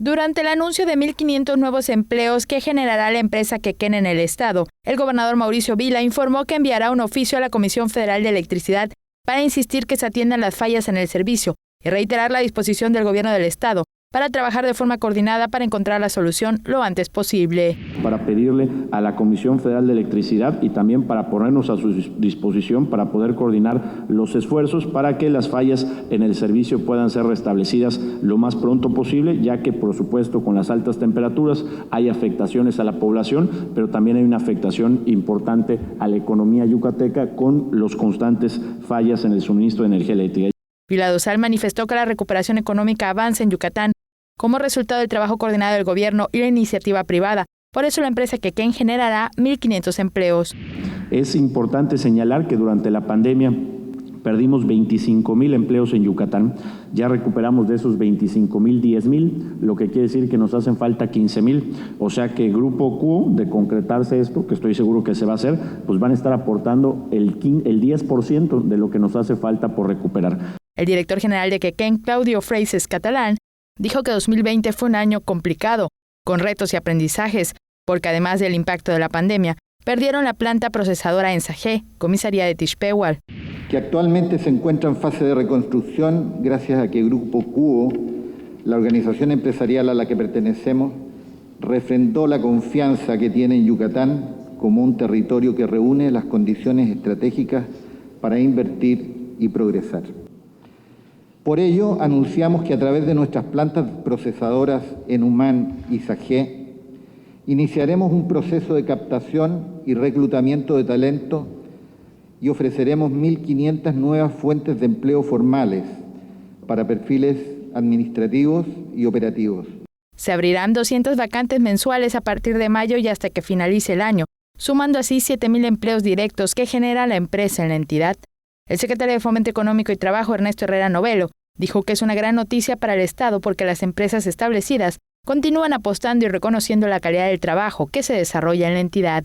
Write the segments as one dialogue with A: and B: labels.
A: Durante el anuncio de 1,500 nuevos empleos que generará la empresa Quequén en el estado, el gobernador Mauricio Vila informó que enviará un oficio a la Comisión Federal de Electricidad para insistir que se atiendan las fallas en el servicio y reiterar la disposición del gobierno del estado para trabajar de forma coordinada para encontrar la solución lo antes posible.
B: Para pedirle a la Comisión Federal de Electricidad y también para ponernos a su disposición para poder coordinar los esfuerzos para que las fallas en el servicio puedan ser restablecidas lo más pronto posible, ya que por supuesto con las altas temperaturas hay afectaciones a la población, pero también hay una afectación importante a la economía yucateca con los constantes fallas en el suministro de energía eléctrica.
A: Vila Dosal manifestó que la recuperación económica avanza en Yucatán como resultado del trabajo coordinado del gobierno y la iniciativa privada. Por eso la empresa Quequén generará 1,500 empleos.
B: Es importante señalar que durante la pandemia perdimos 25,000 empleos en Yucatán. Ya recuperamos de esos 25,000, 10,000, lo que quiere decir que nos hacen falta 15,000. O sea que Grupo Q, de concretarse esto, que estoy seguro que se va a hacer, pues van a estar aportando el 10% de lo que nos hace falta por recuperar.
A: El director general de Quequén, Claudio Freixes Catalán, dijo que 2020 fue un año complicado, con retos y aprendizajes, porque además del impacto de la pandemia, perdieron la planta procesadora en Sajé, comisaría de Tixpehual,
C: que actualmente se encuentra en fase de reconstrucción gracias a que Grupo Cuo, la organización empresarial a la que pertenecemos, refrendó la confianza que tiene en Yucatán como un territorio que reúne las condiciones estratégicas para invertir y progresar. Por ello, anunciamos que a través de nuestras plantas procesadoras en Humán y Sajé, iniciaremos un proceso de captación y reclutamiento de talento y ofreceremos 1,500 nuevas fuentes de empleo formales para perfiles administrativos y operativos.
A: Se abrirán 200 vacantes mensuales a partir de mayo y hasta que finalice el año, sumando así 7,000 empleos directos que genera la empresa en la entidad. El secretario de Fomento Económico y Trabajo, Ernesto Herrera Novelo, dijo que es una gran noticia para el Estado porque las empresas establecidas continúan apostando y reconociendo la calidad del trabajo que se desarrolla en la entidad.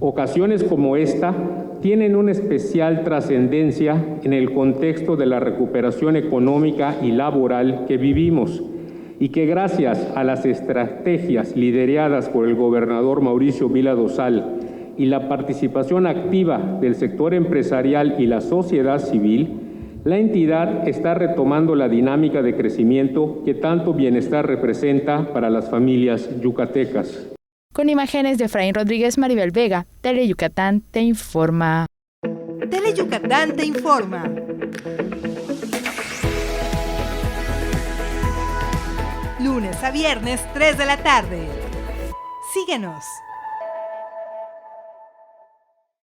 D: Ocasiones como esta tienen una especial trascendencia en el contexto de la recuperación económica y laboral que vivimos y que gracias a las estrategias lideradas por el gobernador Mauricio Vila Dosal y la participación activa del sector empresarial y la sociedad civil, la entidad está retomando la dinámica de crecimiento que tanto bienestar representa para las familias yucatecas.
A: Con imágenes de Efraín Rodríguez, Maribel Vega, Tele Yucatán te informa.
E: Tele Yucatán te informa. Lunes a viernes, 3 de la tarde. Síguenos.